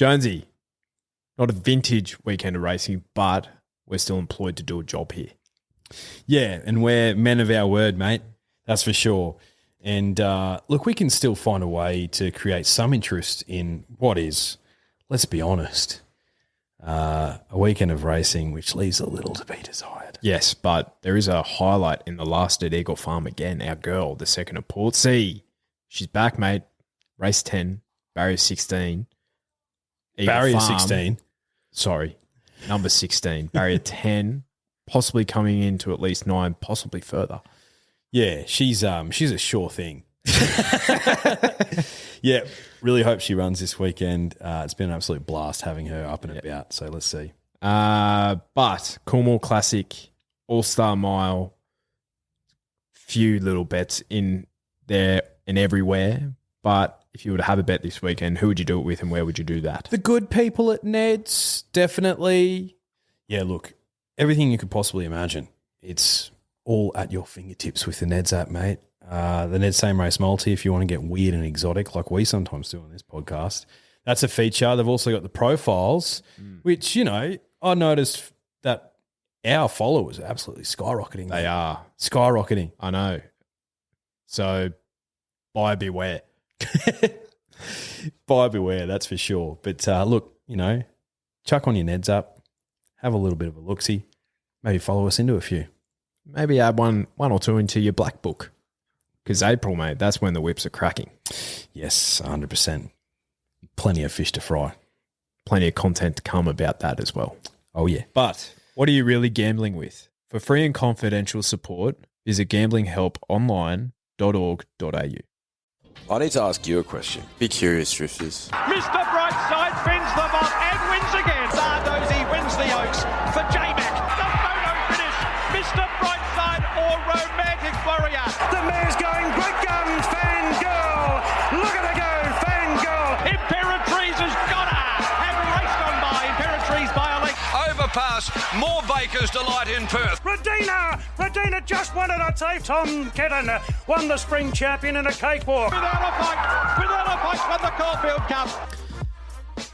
Jonesy, not a vintage weekend of racing, but we're still employed to do a job here. Yeah, and we're men of our word, mate. That's for sure. And look, we can still find a way to create some interest in what is, let's be honest, a weekend of racing which leaves a little to be desired. Yes, but there is a highlight in the last at Eagle Farm again. Our girl, the second of Portsea. She's back, mate. Race 10, barrier 16. Barrier 16? Sorry, number 16. Barrier 10, possibly coming into at least 9, possibly further. Yeah, she's a sure thing. Yeah, really hope she runs this weekend. It's been an absolute blast having her up and about, so let's see. But Cornwall Classic, All-Star Mile, few little bets in there and everywhere. But if you were to have a bet this weekend, who would you do it with and where would you do that? The good people at Ned's, definitely. Yeah, look, everything you could possibly imagine. It's all at your fingertips with the Ned's app, mate. The Ned's Same Race Multi, if you want to get weird and exotic like we sometimes do on this podcast. That's a feature. They've also got the profiles, which, you know, I noticed that our followers are absolutely skyrocketing. They are. Skyrocketing. I know. So buyer beware. Buyer beware, that's for sure. But look, you know, chuck on your Ned's app, have a little bit of a look-see, maybe follow us into a few. Maybe add one or two into your black book. Because April, mate, that's when the whips are cracking. Yes, 100%. Plenty of fish to fry. Plenty of content to come about that as well. Oh, yeah. But what are you really gambling with? For free and confidential support, visit gamblinghelponline.org.au. I need to ask you a question. Be curious, Drifters. Mr. Brightside fins the bob and wins again. Zardozi wins the Oaks for J-Mac. The photo finish. Mr. Brightside or Romantic Warrior. The mare's going. Great guns. Fangirl. Look at her go. Fangirl. Imperatrice has got her. And raced on by Imperatrice by a length. Overpass. More Baker's Delight in Perth. Radina just won it, I'd say. Tom Kedden won the spring champion in a cakewalk. Without a fight, won the Caulfield Cup.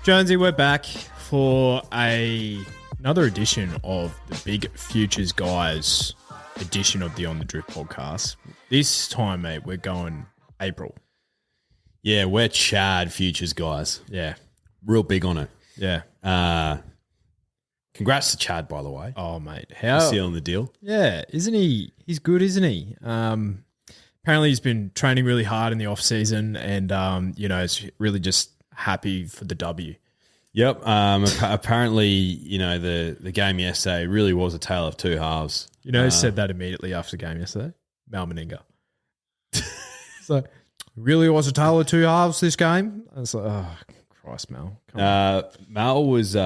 Jonesy, we're back for another edition of the Big Futures Guys edition of the On the Drift podcast. This time, mate, we're going April. Yeah, we're Chad Futures guys. Yeah. Real big on it. Yeah. Congrats to Chad, by the way. Oh, mate. How sealing the deal. Yeah. Isn't he? He's good, isn't he? Apparently he's been training really hard in the off season and, you know, is really just happy for the W. Yep. Apparently, you know, the game yesterday really was a tale of two halves. You know who said that immediately after the game yesterday? Mal Meninga. So, really was a tale of two halves this game? I was like, oh, Christ, Mal. Come on. Mal was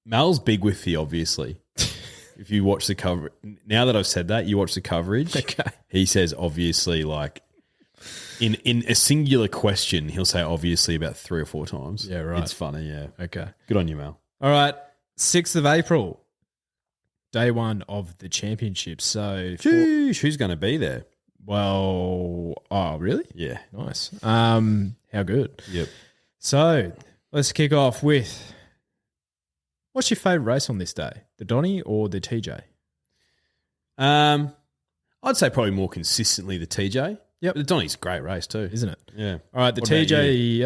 Mal's big with the obviously. If you watch the cover, now that I've said that, you watch the coverage. Okay. He says obviously like in a singular question, he'll say obviously about 3 or 4 times. Yeah, right. It's funny, yeah. Okay. Good on you, Mal. All right. 6th of April, day one of the championship. So, Sheesh, who's going to be there? oh, really? Yeah. Nice. How good. Yep. So, let's kick off with, what's your favourite race on this day? The Donny or the TJ? I'd say probably more consistently the TJ. Yep. But the Donny's a great race too. Isn't it? Yeah. All right, the What about TJ,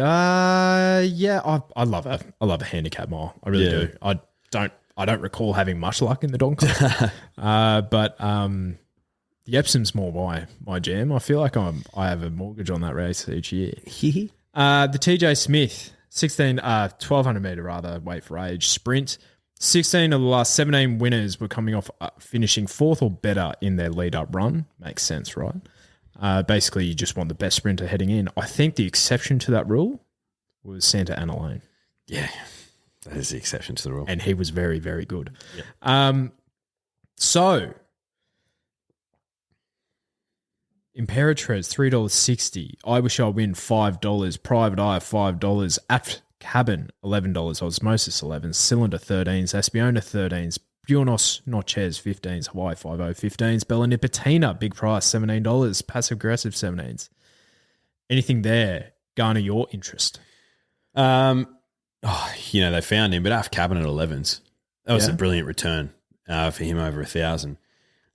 yeah, I love it. I love a handicap mile. I really Yeah. do. I don't recall having much luck in the Doncaster. But the Epsom's more my jam. I feel like I have a mortgage on that race each year. The TJ Smith, 1,200 metre rather, weight for age, sprint. 16 of the last 17 winners were coming off finishing 4th or better in their lead-up run. Makes sense, right? Basically, you just want the best sprinter heading in. I think the exception to that rule was Santa Ana Lane. Yeah. That is the exception to the rule. And he was very, very good. Yep. So, Imperatrice, $3.60. I Wish I Win, $5. Private Eye, $5. At Cabin, $11. Osmosis, $11. Cylinder, $13s. Espiona, $13s. Buenos Noches, $15s. Hawaii, 50, $15s. Bella Nipotina, big price, $17. Passive Aggressive, $17s. Anything there garner your interest? A they found him, but Af Cabin at 11s. That was Yeah. a brilliant return for him over 1,000.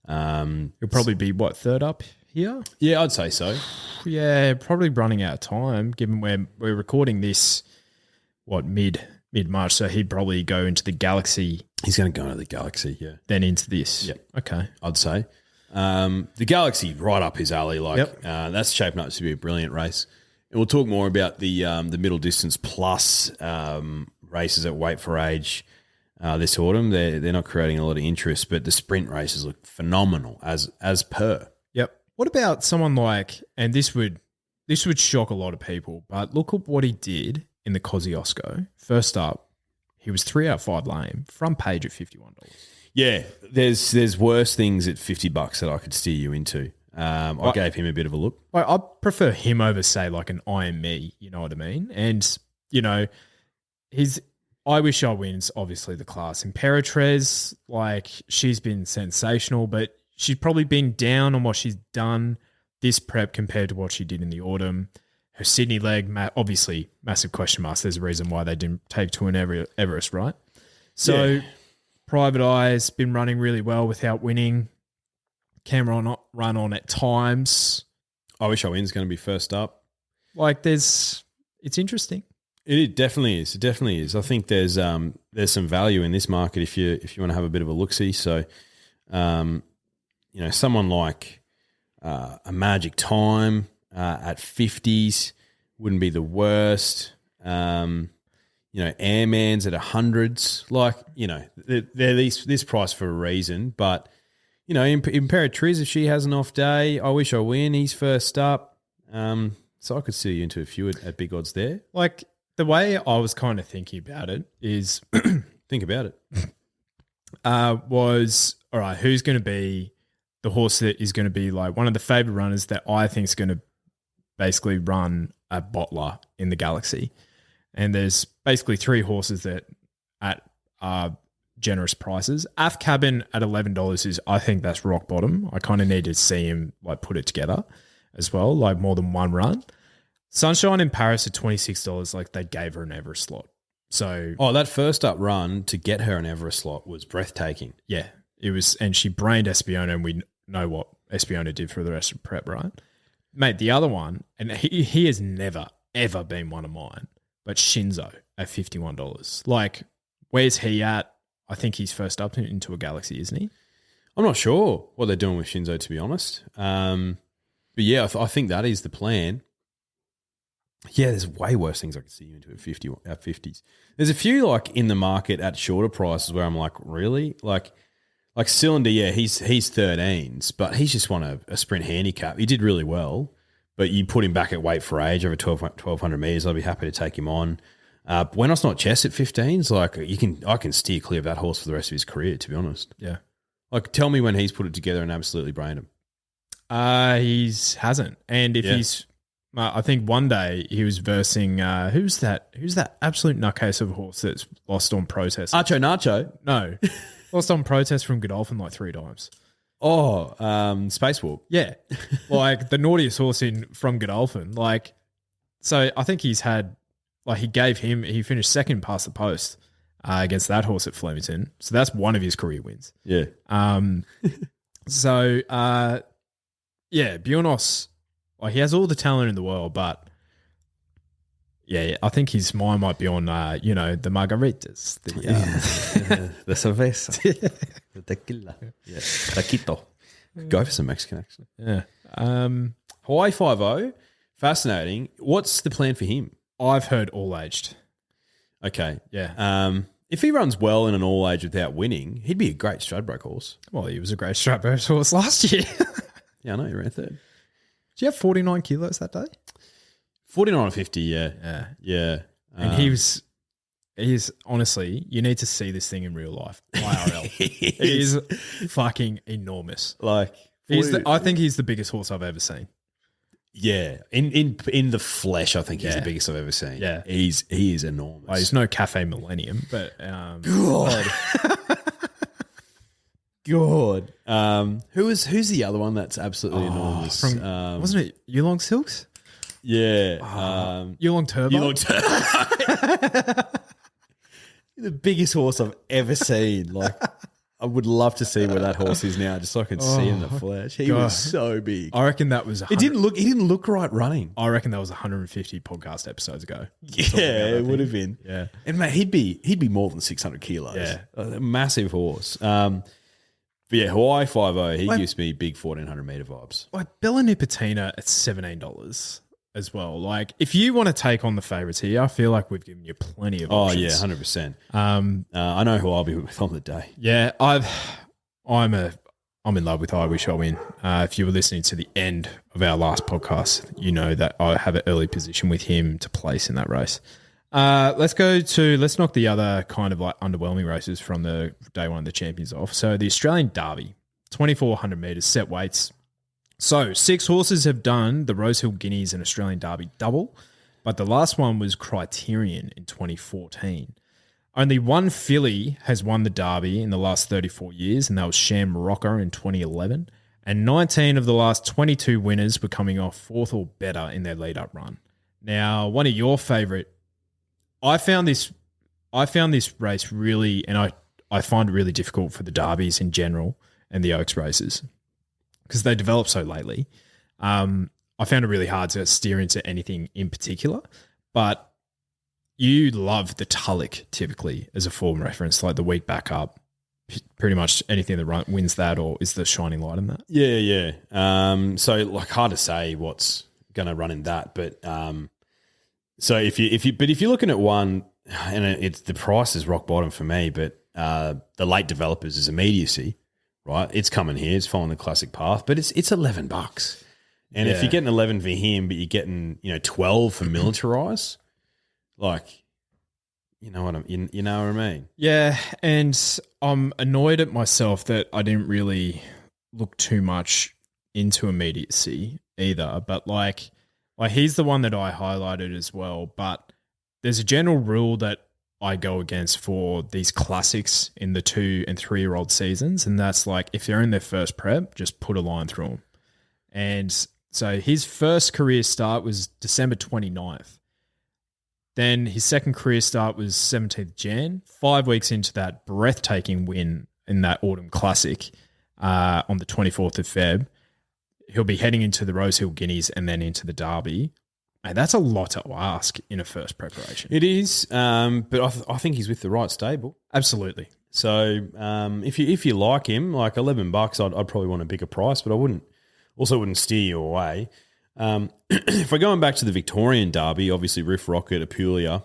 He'll probably be, third up here? Yeah, I'd say so. Yeah, probably running out of time, given we're recording this, mid-March, so he'd probably go into the Galaxy, He's going to go into the Galaxy, yeah. then into this. Yep. Okay. I'd say. The Galaxy, right up his alley. Yep. That's shaping up to be a brilliant race. And we'll talk more about the middle distance plus races at Weight for Age this autumn. They're not creating a lot of interest, but the sprint races look phenomenal as per. Yep. What about someone like, and this would shock a lot of people, but look at what he did in the Kosciuszko. First up, he was 3 out of 5 lame, front page at $51. Yeah, there's worse things at $50 that I could steer you into. I gave him a bit of a look. I prefer him over, say, like an I Am Me, you know what I mean? And, I Wish I Wins, obviously, the class. Imperatriz, she's been sensational, but she's probably been down on what she's done this prep compared to what she did in the autumn. Her Sydney leg, obviously, massive question marks. There's a reason why they didn't take to an Everest, right? So, Yeah. Private Eye's been running really well without winning. Camera run on at times. I Wish I Win's going to be first up. It's interesting. It definitely is. It definitely is. I think there's some value in this market if you want to have a bit of a look-see. So, someone like a Magic Time at 50s wouldn't be the worst. Airman's at 100s. They're this price for a reason. But, Imperatriz, if she has an off day, I Wish I Win, he's first up. So I could see you into a few at big odds there. The way I was kind of thinking about it is Think about it. was, all right, who's going to be the horse that is going to be one of the favourite runners that I think is going to basically run a bottler in the Galaxy. And there's basically 3 horses that at generous prices. Af Cabin at $11 is, I think that's rock bottom. I kind of need to see him put it together as well, more than one run. Sunshine in Paris at $26, they gave her an Everest slot. So, that first up run to get her an Everest slot was breathtaking. yeah, it was, and she brained Espiona, and we know what Espiona did for the rest of prep, right? Mate, the other one, and he has never, ever been one of mine, but Shinzo at $51. Where's he at? I think he's first up into a Galaxy, isn't he? I'm not sure what they're doing with Shinzo, to be honest. But yeah, I think that is the plan. Yeah, there's way worse things I could see you into at 50s. There's a few in the market at shorter prices where I'm really? Like Cylinder, yeah, he's 13s, but he's just won a sprint handicap. He did really well, but you put him back at Weight for Age over 1,200 metres, I'd be happy to take him on. Buenos Not Chess at 15s, I can steer clear of that horse for the rest of his career, to be honest. Yeah. Tell me when he's put it together and absolutely brained him. He hasn't. And if he's, I think one day he was versing, who's that absolute nutcase of a horse that's lost on protest? Archo Nacho? No. Lost on protest from Godolphin 3 times. Oh, Spacewalk. Yeah. The naughtiest horse from Godolphin. So I think he's had, he finished second past the post against that horse at Flemington. So that's one of his career wins. Yeah. Buenos, he has all the talent in the world, but yeah, I think his mind might be on, the margaritas. The cerveza. The tequila. Yeah. Taquito. Go for some Mexican, actually. Yeah. Hawaii 5-0. Fascinating. What's the plan for him? I've heard all aged. Okay. Yeah. If he runs well in an all age without winning, he'd be a great Stradbroke horse. Well, he was a great Stradbroke horse last year. Yeah, I know. He ran third. Did you have 49 kilos that day? 49 or 50, yeah. Yeah. And he's honestly, you need to see this thing in real life. IRL. He is fucking enormous. I think he's the biggest horse I've ever seen. Yeah. In the flesh, I think he's the biggest I've ever seen. Yeah. He is enormous. He's no Cafe Millennium, but God. God. Who's the other one that's absolutely enormous? Wasn't it Yulong Silks? Yeah. Yulong Turbo? Yulong Turbo. The biggest horse I've ever seen. Like, I would love to see where that horse is now, just so I can see him in the flesh. He was so big. I reckon that was. He didn't look right running. I reckon that was 150 podcast episodes ago. Yeah, it would have been. Yeah, and mate, he'd be more than 600 kilos. Yeah, a massive horse. But yeah, Hawaii 5-0. He gives me big 1400 meter vibes. like Bella Nipotina at $17 as well. Like, if you want to take on the favourites here, I feel like we've given you plenty of options. Oh yeah, 100%. I know who I'll be with on the day. Yeah, I'm in love with I Wish I Win. If you were listening to the end of our last podcast, you know that I have an early position with him to place in that race. Let's knock the other kind of like underwhelming races from the day one of the champions off. So the Australian Derby, 2,400 metres, set weights. So 6 horses have done the Rosehill Guineas and Australian Derby double, but the last one was Criterion in 2014. Only one filly has won the Derby in the last 34 years, and that was Sham Rocker in 2011. And 19 of the last 22 winners were coming off 4th or better in their lead-up run. Now, one of your favourite, I found this race really, and I find it really difficult for the Derbies in general and the Oaks races because they develop so lately. I found it really hard to steer into anything in particular, but you love the Tulloch typically as a form reference, like the week back up. Pretty much anything that wins that or is the shining light in that. Yeah. So like hard to say what's going to run in that, but so if you're looking at one, and it's the price is rock bottom for me, but the late developers is immediacy, right? It's coming here, it's following the classic path, but it's $11, and if you're getting 11 for him, but you're getting 12 for Militarize, like. You know what I mean? Yeah, and I'm annoyed at myself that I didn't really look too much into immediacy either. But like he's the one that I highlighted as well. But there's a general rule that I go against for these classics in the 2 and 3 year old seasons, and that's like if they're in their first prep, just put a line through them. And so his first career start was December 29th. Then his second career start was 17th Jan, 5 weeks into that breathtaking win in that Autumn Classic on the 24th of Feb. He'll be heading into the Rosehill Guineas and then into the Derby. And that's a lot to ask in a first preparation. It is, but I think he's with the right stable. Absolutely. So if you like him, like $11, I'd probably want a bigger price, but I wouldn't steer you away. If we're going back to the Victorian Derby, obviously Riff Rocket, Apulia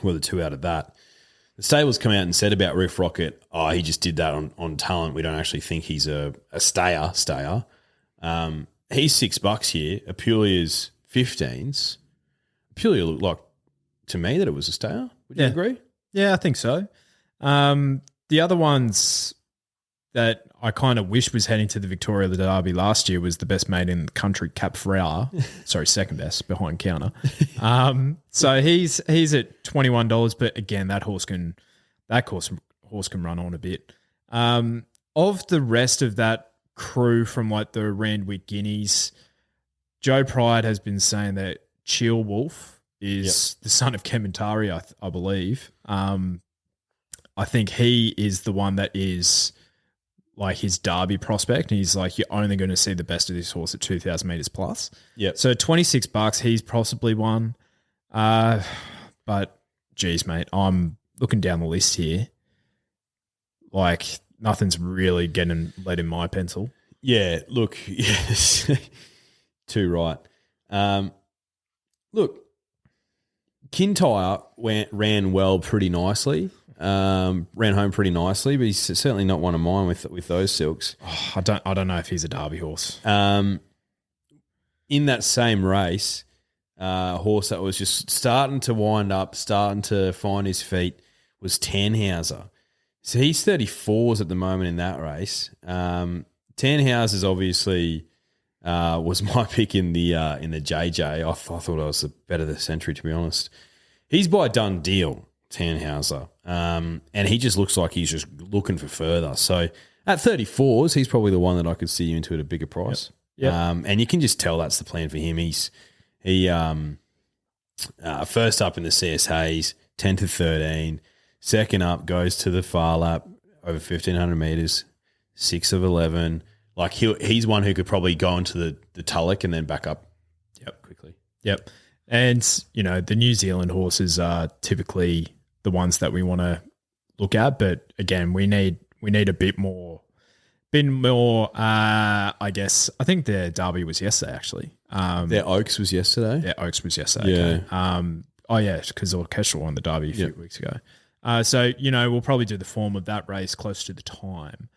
were the 2 out of that. The stables come out and said about Riff Rocket, he just did that on talent. We don't actually think he's a stayer. He's $6 here. Apulia's 15s. Apulia looked like, to me, that it was a stayer. Would you agree? Yeah, I think so. The other ones that I kind of wish was heading to the Victoria Derby last year was the best mate in the country, Cap Ferrar. Sorry, second best behind Counter. So he's at $21, but again, that horse can run on a bit. Of the rest of that crew from like the Randwick Guineas, Joe Pride has been saying that Chill Wolf is the son of Kementari, I believe. I think he is the one that is like his Derby prospect, and he's like, you're only going to see the best of this horse at 2,000 metres plus. Yeah. So $26, he's possibly one. But geez, mate, I'm looking down the list here. Like nothing's really getting lead in my pencil. Yeah, look, yes, too right. Look, Kintyre ran well pretty nicely. Ran home pretty nicely, but he's certainly not one of mine with those silks. Oh, I don't know if he's a Derby horse. In that same race, a horse that was just starting to wind up, starting to find his feet was Tannhauser. So he's 34s at the moment in that race. Tannhauser's obviously was my pick in the JJ. I thought I was the better of the century, to be honest. He's by done deal, Tannhauser. And he just looks like he's just looking for further. So at 34s, he's probably the one that I could see you into at a bigger price. Yep. And you can just tell that's the plan for him. He first up in the CS Hayes, 10 to 13, Second up goes to the far lap over 1,500 metres, 6 of 11. Like he's one who could probably go into the Tulloch and then back up quickly. Yep. And, the New Zealand horses are typically the ones that we want to look at. But again, we need a bit more, I guess. I think their Derby was yesterday, actually. Their Oaks was yesterday? Yeah, Oaks was yesterday. Yeah. Okay. Because Orchestra won the Derby a few weeks ago. So, we'll probably do the form of that race close to the time.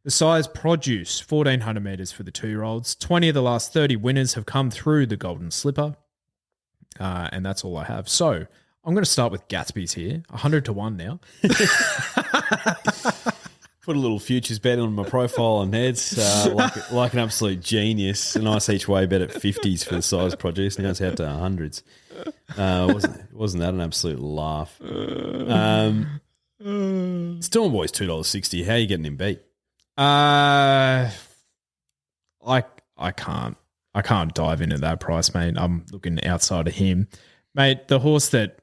The size produce, 1,400 metres for the 2-year-olds. 20 of the last 30 winners have come through the Golden Slipper. And that's all I have. So I'm going to start with Gatsby's here. 100-1 now. Put a little futures bet on my profile on Neds, like an absolute genius. A nice each way bet at 50s for the size produce. Now it's out to 100s. Wasn't that an absolute laugh? Storm Boy's $2.60. How are you getting him beat? I can't dive into that price, mate. I'm looking outside of him, mate. The horse that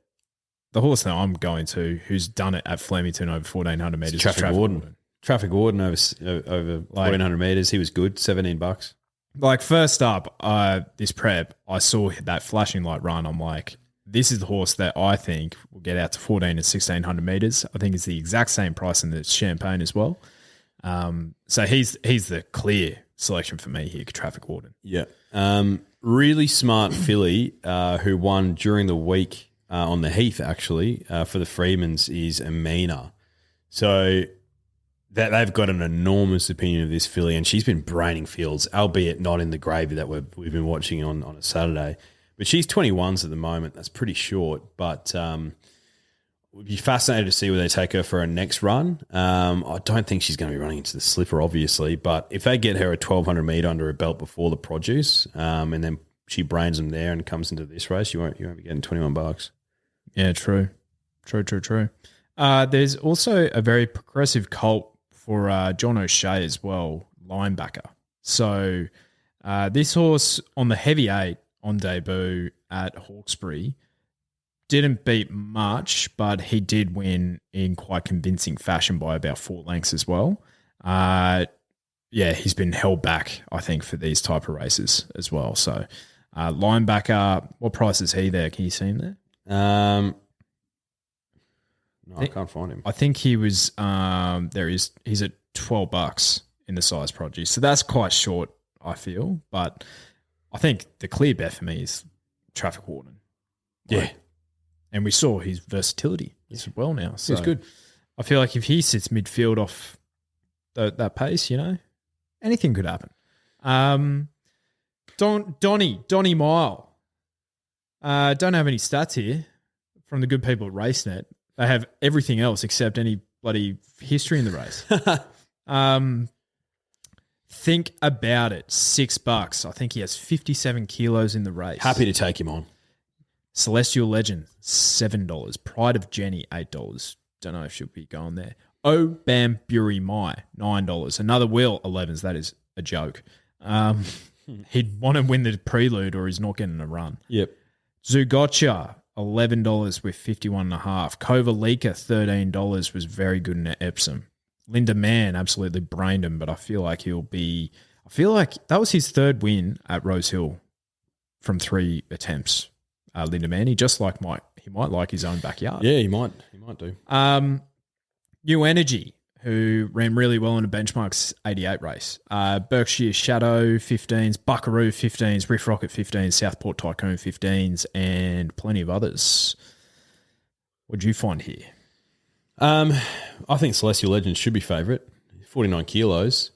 I'm going to, who's done it at Flemington over 1,400 metres, Traffic Warden. Traffic Warden over 1,400 metres. He was good, $17. Like, first up, this prep, I saw that flashing light run. I'm like, this is the horse that I think will get out to 1,400 and 1,600 metres. I think it's the exact same price in the Champagne as well. So he's the clear selection for me here, Traffic Warden. Yeah. Really smart filly who won during the week on the Heath, actually, for the Freemans is Amina. So they've got an enormous opinion of this filly, and she's been braining fields, albeit not in the gravy that we've been watching on a Saturday. But she's 21s at the moment. That's pretty short, but would be fascinated to see where they take her for her next run. I don't think she's going to be running into the slipper, obviously, but if they get her a 1,200 metre under her belt before the produce, and then she brains them there and comes into this race, you won't be getting $21. Yeah, true. There's also a very progressive colt for John O'Shea as well, linebacker. So this horse on the heavy 8 on debut at Hawkesbury didn't beat much, but he did win in quite convincing fashion by about 4 lengths as well. He's been held back, I think, for these type of races as well. So linebacker, what price is he there? Can you see him there? No, I can't find him. I think he was he's at $12 in the size produce. So that's quite short, I feel. But I think the clear bet for me is Traffic Warden. Yeah. And we saw his versatility as well now. So he's good. I feel like if he sits midfield off that pace, anything could happen. Donny Mile. Don't have any stats here from the good people at RaceNet. They have everything else except any bloody history in the race. Think about it. $6. I think he has 57 kilos in the race. Happy to take him on. Celestial Legend, $7. Pride of Jenny, $8. Don't know if she'll be going there. Oh Bam Bury Mai, $9. Another wheel, 11s. That is a joke. He'd want to win the prelude or he's not getting a run. Yep. Zugotcha, $11 with 51.5. Kovalika, $13, was very good in Epsom. Linda Mann absolutely brained him, but I feel like that was his third win at Rose Hill from 3 attempts. Linda Mann, he might like his own backyard. Yeah, he might do. New Energy, who ran really well in a Benchmarks 88 race. Berkshire Shadow 15s, Buckaroo 15s, Riff Rocket 15s, Southport Tycoon 15s, and plenty of others. What did you find here? I think Celestial Legend should be favourite. 49 kilos.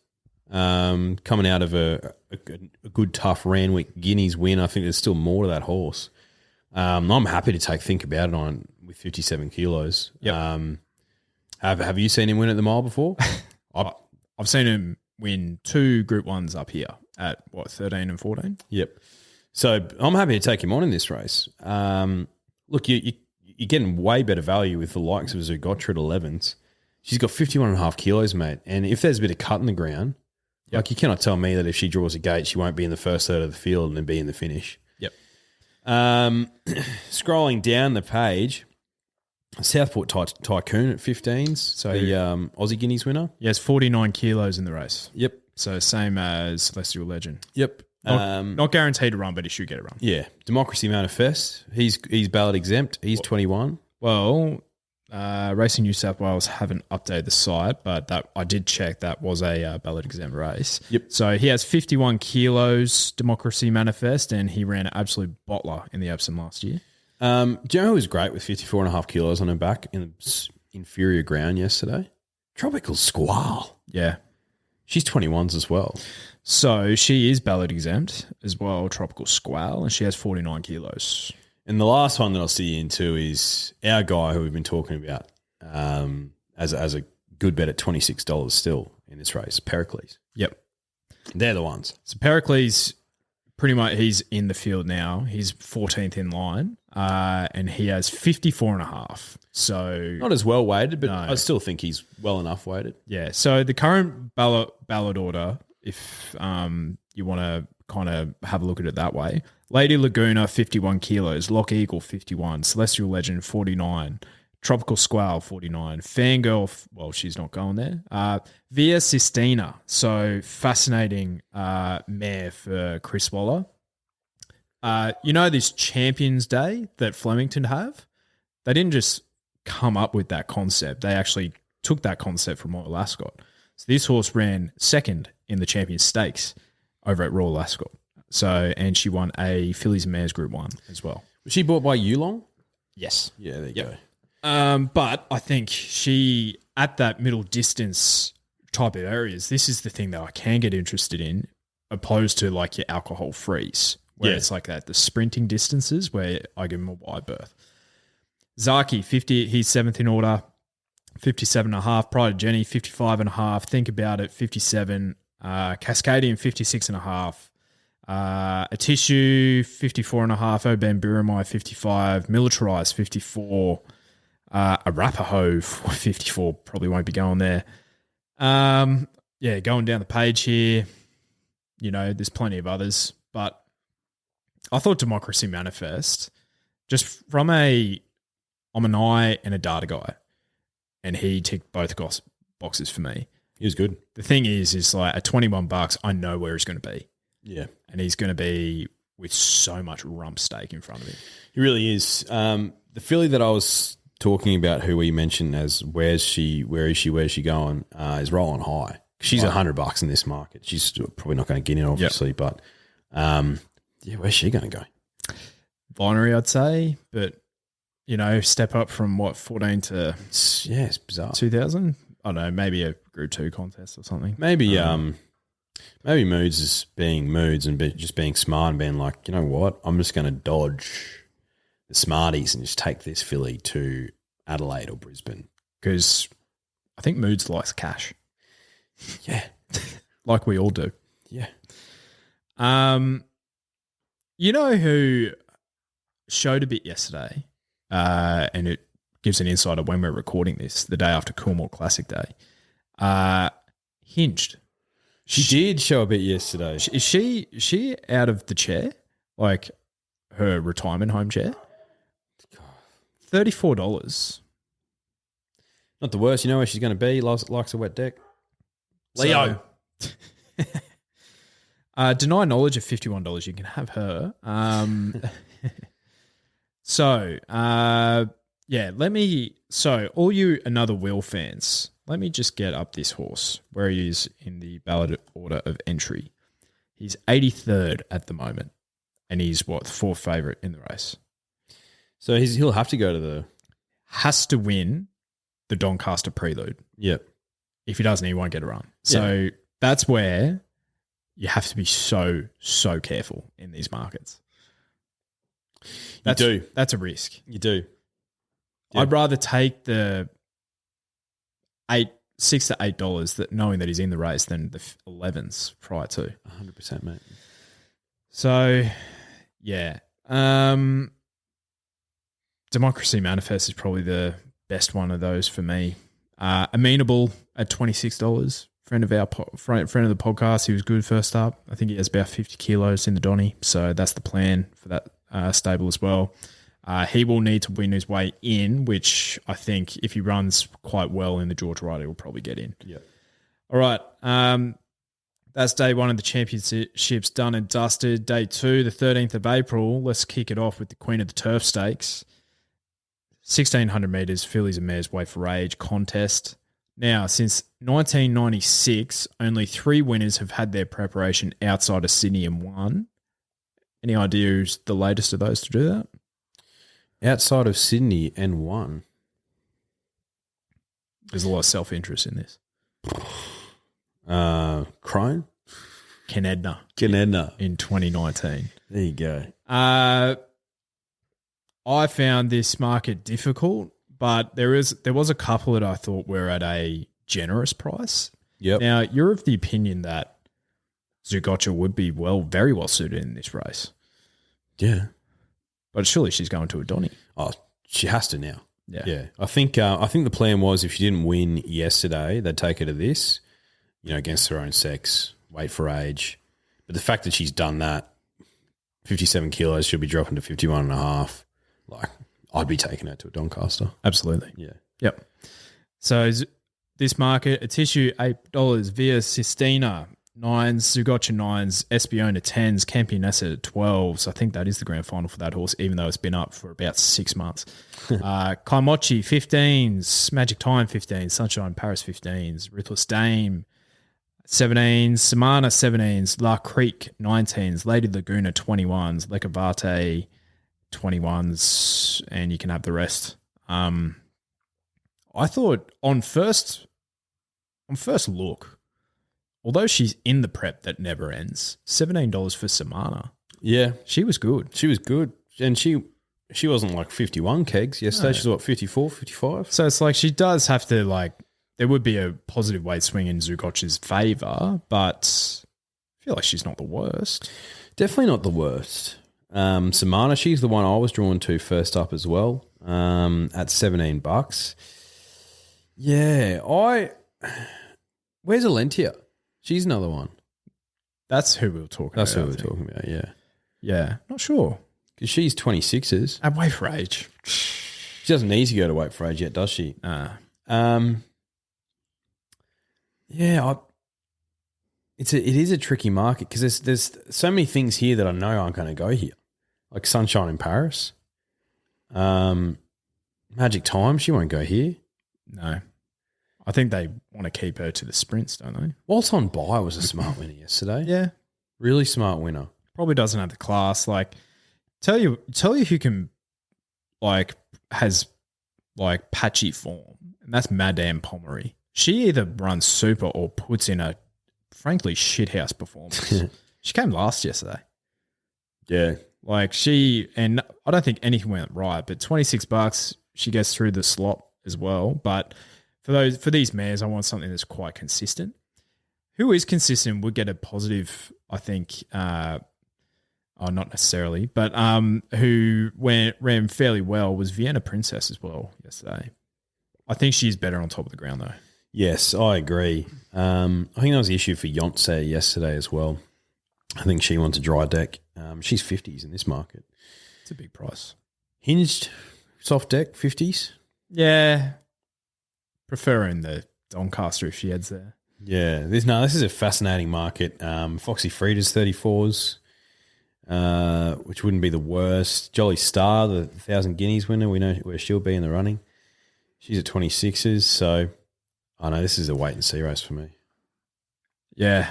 Coming out of a good, tough Randwick Guineas win, I think there's still more to that horse. I'm happy to think about it on with 57 kilos. Yep. Have you seen him win at the mile before? I've seen him win 2 Group 1s up here at, 13 and 14? Yep. So I'm happy to take him on in this race. Look, you're getting way better value with the likes of Zugotra at 11s. She's got 51.5 kilos, mate. And if there's a bit of cut in the ground, like you cannot tell me that if she draws a gate, she won't be in the first third of the field and then be in the finish. Yep. Scrolling down the page, Southport Tycoon at 15s. So the Aussie Guineas winner. He has 49 kilos in the race. Yep. So same as Celestial Legend. Yep. Not guaranteed to run, but he should get a run. Yeah. Democracy Manifest. He's ballot exempt. He's 21. Well, Racing New South Wales haven't updated the site, but that I did check that was a ballot exempt race. Yep. So he has 51 kilos Democracy Manifest, and he ran an absolute bottler in the Epsom last year. Do you know who was great with 54.5 kilos on her back in inferior ground yesterday? Tropical Squall. Yeah. She's 21s as well. So she is ballot exempt as well, Tropical Squall, and she has 49 kilos. And the last one that I'll see you into is our guy who we've been talking about as a good bet at $26 still in this race, Pericles. Yep. They're the ones. So Pericles, pretty much he's in the field now. He's 14th in line, and he has 54.5. So not as well weighted, but no. I still think he's well enough weighted. Yeah. So the current ballot order, if you want to kind of have a look at it that way, Lady Laguna 51 kilos, Lock Eagle 51, Celestial Legend 49, Tropical Squall 49, Fangirl, well, she's not going there. Via Sistina, so fascinating mare for Chris Waller. You know this Champions Day that Flemington have? They didn't just come up with that concept. They actually took that concept from Royal Ascot. So this horse ran second in the Champions Stakes over at Royal Ascot. So, and she won a Fillies and Mares Group 1 as well. Was she bought by Yulong? Yes. Yeah, there you go. But I think she, at that middle distance type of areas, this is the thing that I can get interested in, opposed to like your alcohol freeze, where it's like that, the sprinting distances where I give him a wide berth. Zaki, 50, he's 7th in order, 57.5. Pride of Jenny, 55.5. Think About It, 57. Cascadian, 56.5. A Tissue, 54.5. Oban Biramai, 55. Militarized, 54. Arapaho, 54. Probably won't be going there. Going down the page here, you know, there's plenty of others, but I thought Democracy Manifest, just from I'm an eye and a data guy, and he ticked both boxes for me. He was good. The thing is like at $21, I know where he's going to be. Yeah. And he's going to be with so much rump steak in front of him. He really is. The filly that I was talking about, who we mentioned as where is she going, is Rolling High. She's $100 in this market. She's probably not going to get in, obviously, but where's she going to go? Binary, I'd say, but you know, step up from 14 to it's bizarre. 2000. I don't know, maybe a Group 2 contest or something. Maybe maybe Moods is being Moods and just being smart and being like, you know what, I'm just going to dodge the smarties and just take this filly to Adelaide or Brisbane. Because I think Moods likes cash. Yeah. Like we all do. Yeah. You know who showed a bit yesterday, and it gives an insight of when we're recording this, the day after Coolmore Classic Day. Hinged. She did show a bit yesterday. Is she out of the chair? Like her retirement home chair? $34. Not the worst. You know where she's going to be? Likes a wet deck. Leo. Deny knowledge of $51. You can have her. So all you Another Wheel fans, let me just get up this horse where he is in the ballot order of entry. He's 83rd at the moment, and he's the 4th favourite in the race. So he'll have to go to the... Has to win the Doncaster Prelude. Yep. If he doesn't, he won't get a run. So that's where you have to be so, so careful in these markets. That's a risk. You do. Yeah. I'd rather take the $6 to $8 that knowing that he's in the race than the 11s prior to. 100%, mate. So, yeah. Democracy Manifest is probably the best one of those for me. Amenable at $26. Friend of the podcast. He was good first up. I think he has about 50 kilos in the Donny. So that's the plan for that stable as well. He will need to win his way in, which I think if he runs quite well in the George Wright, he will probably get in. Yeah. All right. That's day one of the championships done and dusted. Day two, the 13th of April. Let's kick it off with the Queen of the Turf Stakes. 1,600 metres, fillies and mares weight for age contest. Now, since 1996, only 3 winners have had their preparation outside of Sydney and won. Any idea who's the latest of those to do that? Outside of Sydney and won. There's a lot of self-interest in this. Crone? Kenedna in 2019. There you go. I found this market difficult, but there was a couple that I thought were at a generous price. Yep. Now, you're of the opinion that Zugocha would be very well suited in this race. Yeah. But surely she's going to a Donny. Oh, she has to now. Yeah. Yeah. I think the plan was if she didn't win yesterday, they'd take her to this, against her own sex, weight for age. But the fact that she's done that, 57 kilos, she'll be dropping to 51.5. Like, I'd be taking her to a Doncaster. Absolutely. Yeah. Yep. So this market, a tissue $8, Via Sistina 9s, Zugocha 9s, Espiona 10s, Campionessa 12s. I think that is the grand final for that horse, even though it's been up for about 6 months. Kaimochi 15s, Magic Time 15s, Sunshine Paris 15s, Ruthless Dame 17s, Samana 17s, La Creek 19s, Lady Laguna 21s, Lecavate 21s, and you can have the rest. I thought on first look, although she's in the prep that never ends, $17 for Samana. Yeah. She was good. She was good. And she wasn't like 51 kegs yesterday. No. She's what, 54, 55? So it's like she does have to there would be a positive weight swing in Zugocha's favour, but I feel like she's not the worst. Definitely not the worst. Samana, she's the one I was drawn to first up as well, at $17. Yeah, where's Alentia? She's another one. That's who we were talking about. That's who we were talking about, yeah. Yeah, not sure. Because she's 26s. At weight for age. She doesn't need to go to weight for age yet, does she? Yeah, it is a tricky market because there's so many things here that I know aren't going to go here, like Sunshine in Paris, Magic Time. She won't go here. No, I think they want to keep her to the sprints, don't they? Waltz on By was a smart winner yesterday. Yeah, really smart winner. Probably doesn't have the class. Tell you who can has patchy form, and that's Madame Pommery. She either runs super or puts in a, frankly, shithouse performance. She came last yesterday. Yeah. And I don't think anything went right, but $26, she gets through the slot as well. But for these mares, I want something that's quite consistent. Who is consistent would get a positive, I think, not necessarily, but who ran fairly well was Vienna Princess as well yesterday. I think she's better on top of the ground though. Yes, I agree. I think that was the issue for Yonsei yesterday as well. I think she wants a dry deck. She's 50s in this market. It's a big price. Hinged, soft deck, 50s? Yeah. Preferring the Doncaster if she heads there. Yeah. This is a fascinating market. Foxy Frida's 34s, which wouldn't be the worst. Jolly Star, the 1,000 Guineas winner, we know where she'll be in the running. She's at 26s, so I know this is a wait and see race for me. Yeah.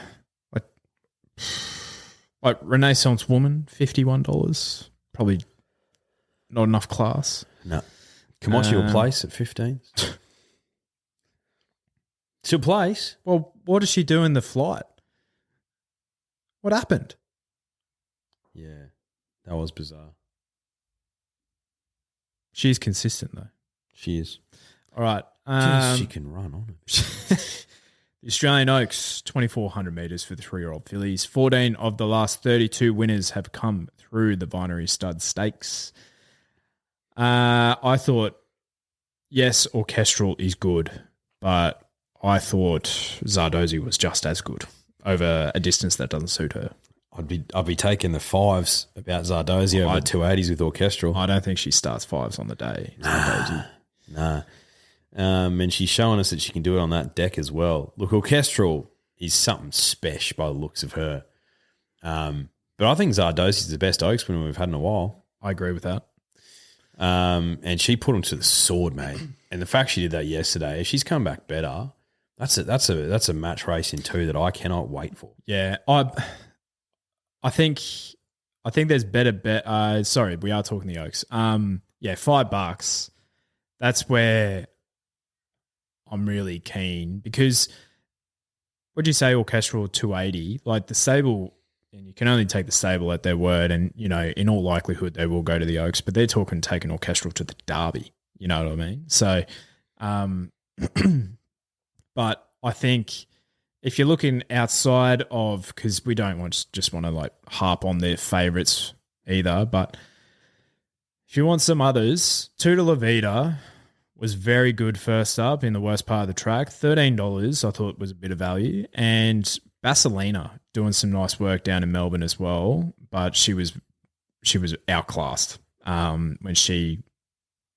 Like Renaissance Woman, $51. Probably not enough class. No. Camacho will place at 15. Still place? Well, what does she do in the flight? What happened? Yeah, that was bizarre. She's consistent though. She is. All right. She can run on it. The Australian Oaks, 2,400 metres for the 3-year-old fillies. 14 of the last 32 winners have come through the Binary Stud Stakes. I thought, yes, Orchestral is good, but I thought Zardozi was just as good over a distance that doesn't suit her. I'd be taking the 5s about Zardozi over the 280s with Orchestral. I don't think she starts 5s on the day. Nah. And she's showing us that she can do it on that deck as well. Look, Orchestral is something special by the looks of her. But I think Zardozi is the best Oaks winner we've had in a while. I agree with that. And she put him to the sword, mate. And the fact she did that yesterday, if she's come back better, that's a match race in 2 that I cannot wait for. Yeah, I think there's better bet. Sorry, we are talking the Oaks. Yeah, $5. That's where I'm really keen because what'd you say? Orchestral 280, like the stable, and you can only take the stable at their word. And you know, in all likelihood, they will go to the Oaks, but they're talking taking Orchestral to the Derby. You know what I mean? So, but I think if you're looking outside of, because we don't want to like harp on their favourites either, but if you want some others, Tutor La Vida was very good first up in the worst part of the track. $13 I thought was a bit of value. And Basilina doing some nice work down in Melbourne as well, but she was outclassed when she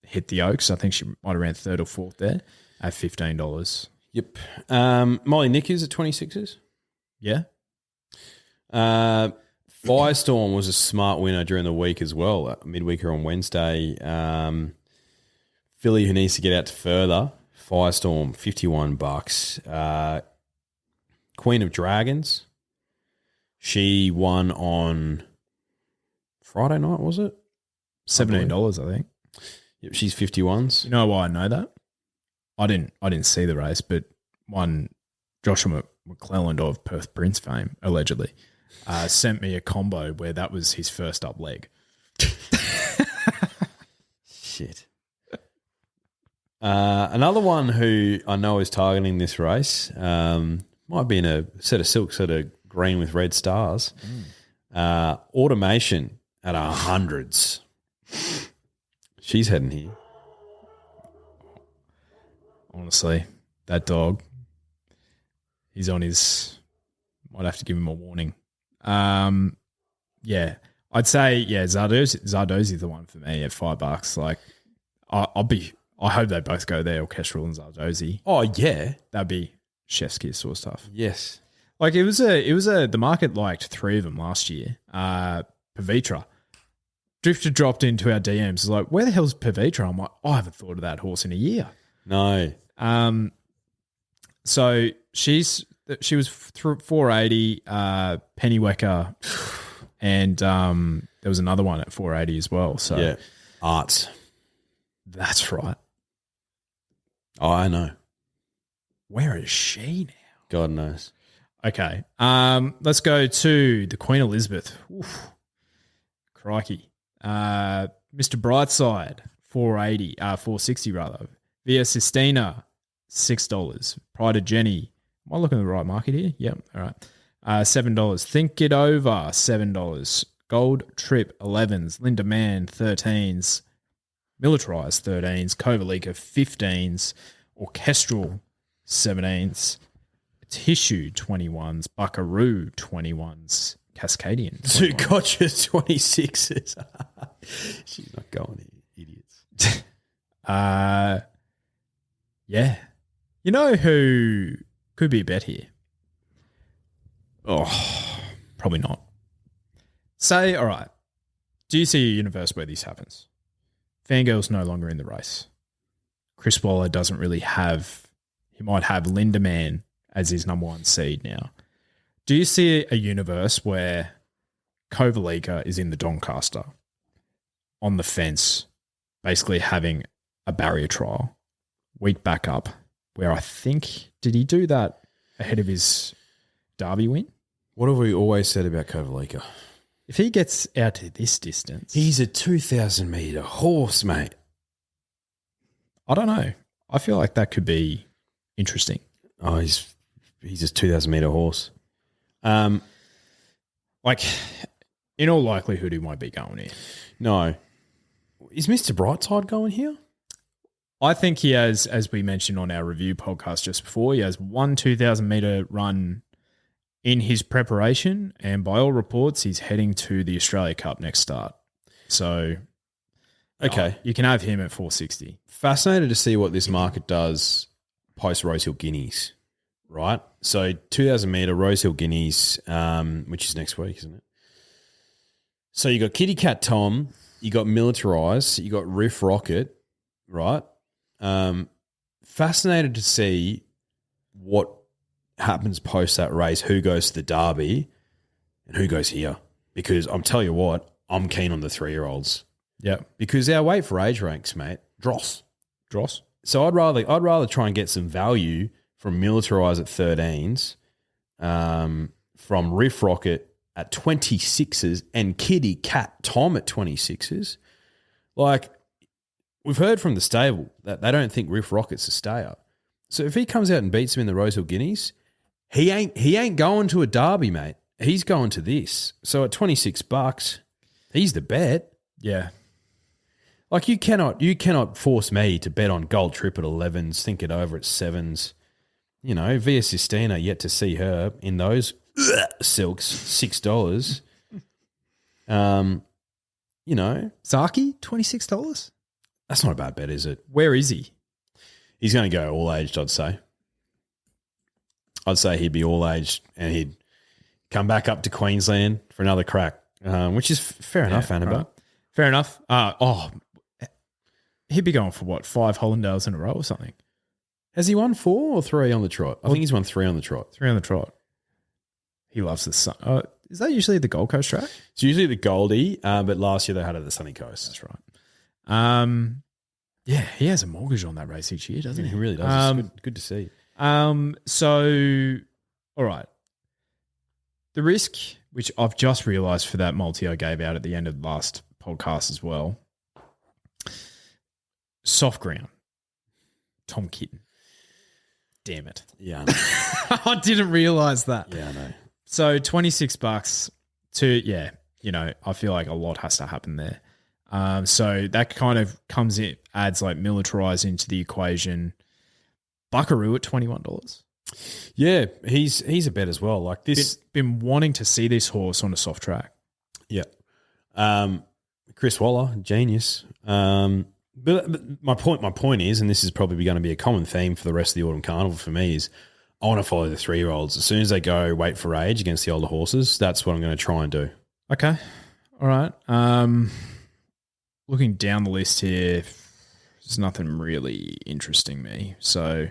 hit the Oaks. I think she might have ran 3rd or 4th there at $15. Yep. Molly Nickers at 26s. Yeah. Firestorm was a smart winner during the week as well. Midweeker on Wednesday. Philly who needs to get out to further. Firestorm, $51. Queen of Dragons. She won on Friday night, was it? $17, I think. Yep, she's 51s. You know why I know that? I didn't see the race, but one Joshua McClelland of Perth Prince fame, allegedly, sent me a combo where that was his first up leg. Shit. Another one who I know is targeting this race might be in a set of silk, sort of green with red stars. Automation at 100s. She's heading here. Honestly, that dog, he's on his, might have to give him a warning. Yeah, I'd say, Zardozi is the one for me at $5. Like, I hope they both go there, Orchestral and Zardozi. Oh, yeah. That'd be chef's kiss sort of stuff. Yes. Like, the market liked 3 of them last year. Pavitra. Drifter dropped into our DMs. Was like, where the hell's Pavitra? I'm like, I haven't thought of that horse in a year. No. So she was 480, Pennywecker, and there was another one at 480 as well. So yeah, Arts. That's right. Oh, I know. Where is she now? God knows. Okay. Let's go to the Queen Elizabeth. Oof. Crikey. Mr. Brightside, 460 rather. Via Sistina, $6. Pride of Jenny. Am I looking at the right market here? Yep. All right. $7. Think It Over, $7. Gold Trip, 11s. Linda Mann, 13s. Militarized, 13s. Kovalika, 15s. Orchestral, 17s. Tissue, 21s. Buckaroo, 21s. Cascadian, 21s. Zucotcha, 26s. She's not going here, idiots. Yeah. You know who could be a bet here? Oh, probably not. Say, all right, do you see a universe where this happens? Fangirl's no longer in the race. Chris Waller doesn't really have, he might have Linda Mann as his number 1 seed now. Do you see a universe where Kovalika is in the Doncaster on the fence, basically having a barrier trial, week back up, where I think, did he do that ahead of his Derby win? What have we always said about Kovalika? If he gets out to this distance... He's a 2,000 metre horse, mate. I don't know. I feel like that could be interesting. Oh, he's a 2,000 metre horse. Like, in all likelihood, he won't be going here. No. Is Mr. Brightside going here? I think he has, as we mentioned on our review podcast just before, he has one 2,000 metre run in his preparation, and by all reports, he's heading to the Australia Cup next start. So, Okay. you can have him at 460. Fascinated to see what this market does post Rosehill Guineas, right? So 2,000 metre Rosehill Guineas, which is next week, isn't it? So you got Kitty Cat Tom, you got Militarise, you got Riff Rocket, right? Fascinated to see what happens post that race, who goes to the Derby and who goes here. Because I'm telling you what, I'm keen on the 3-year-olds. Yeah. Because our weight for age ranks, mate, dross. Dross? So I'd rather try and get some value from Militarise at 13s, from Riff Rocket at 26s, and Kitty Cat Tom at 26s. Like, we've heard from the stable that they don't think Riff Rocket's a stayer. So if he comes out and beats him in the Rosehill Guineas, he ain't going to a Derby, mate. He's going to this. So at $26, he's the bet. Yeah. Like, you cannot force me to bet on Gold Trip at 11s, think it over at 7s. You know, Via Sistina, yet to see her in those silks, $6. You know. Zaki, $26? That's not a bad bet, is it? Where is he? He's going to go all aged, I'd say. I'd say he'd be all aged and he'd come back up to Queensland for another crack, which is fair enough, Annabelle. Right. Fair enough. He'd be going for what, 5 Hollandales in a row or something? Has he won 4 or 3 on the trot? I think he's won 3 on the trot. 3 on the trot. He loves the sun. Is that usually the Gold Coast track? It's usually the Goldie, but last year they had it at the Sunny Coast. That's right. Yeah, he has a mortgage on that race each year, doesn't he? He really does. It's good to see. So, all right. The risk, which I've just realised for that multi I gave out at the end of the last podcast as well, soft ground, Tom Kitten. Damn it. Yeah, I know. I didn't realise that. Yeah, I know. So $26 I feel like a lot has to happen there. So that kind of comes in, adds like Militarise into the equation. Buckaroo at $21. Yeah, he's a bet as well. Like this, been wanting to see this horse on a soft track. Yeah. Chris Waller, genius. But my point is, and this is probably going to be a common theme for the rest of the Autumn Carnival for me, is I want to follow the 3-year-olds. As soon as they go weight for age against the older horses, that's what I'm going to try and do. Okay. All right. Looking down the list here, there's nothing really interesting me. So,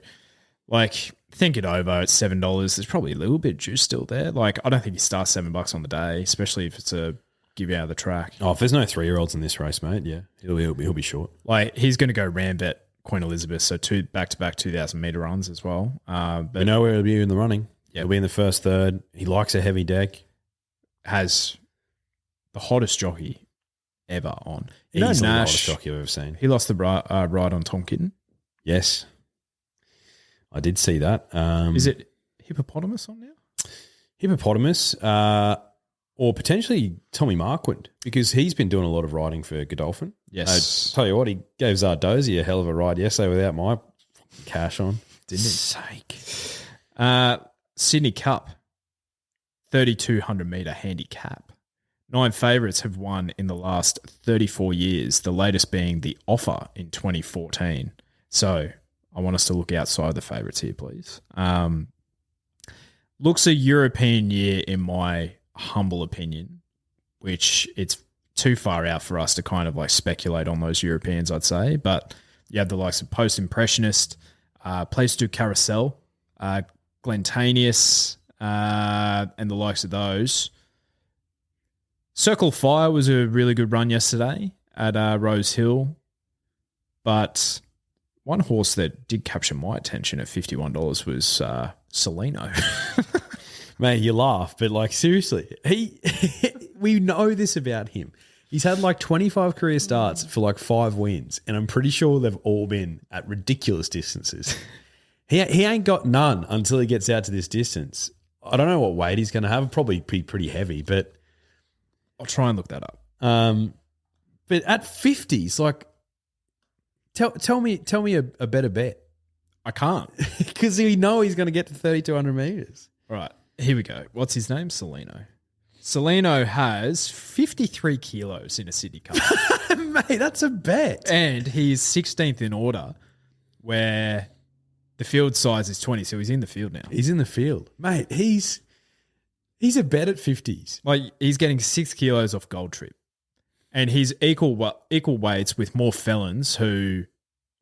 like, think it over at $7. There's probably a little bit of juice still there. Like, I don't think he starts $7 on the day, especially if it's a give you out of the track. Oh, if there's no 3-year-olds in this race, mate, yeah, he'll be short. Like, he's going to go Rambet, Queen Elizabeth, so 2 back-to-back 2,000 metre runs as well. But we know where he'll be in the running. Yeah. He'll be in the first third. He likes a heavy deck. Has the hottest jockey ever on. Easily the Nash, hottest jockey I've ever seen. he lost the ride on Tom Kitten. Yes. I did see that. Is it Hippopotamus on now? Hippopotamus, or potentially Tommy Marquand, because he's been doing a lot of riding for Godolphin. Yes. Tell you what, he gave Zardozi a hell of a ride yesterday without my cash on. Didn't he? Sake. Sydney Cup, 3,200 metre handicap. 9 favourites have won in the last 34 years, the latest being the Offer in 2014. So I want us to look outside the favourites here, please. Looks a European year in my humble opinion, which it's too far out for us to kind of like speculate on those Europeans, I'd say. But you have the likes of Post Impressionist, Place to Carousel, Glentanius, and the likes of those. Circle Fire was a really good run yesterday at Rose Hill, but one horse that did capture my attention at $51 was Celino. Mate, you laugh, but like seriously, we know this about him. He's had like 25 career starts for like 5 wins, and I'm pretty sure they've all been at ridiculous distances. He ain't got none until he gets out to this distance. I don't know what weight he's going to have. Probably be pretty heavy, but I'll try and look that up. But at 50s, like, tell me a better bet. I can't. Because we know he's going to get to 3,200 metres. All right. Here we go. What's his name? Celino. Celino has 53 kilos in a Sydney Cup. Mate, that's a bet. And he's 16th in order where the field size is 20, so he's in the field now. He's in the field. Mate, he's a bet at 50s. Like, he's getting 6 kilos off Gold Trip. And he's equal weights with more felons who,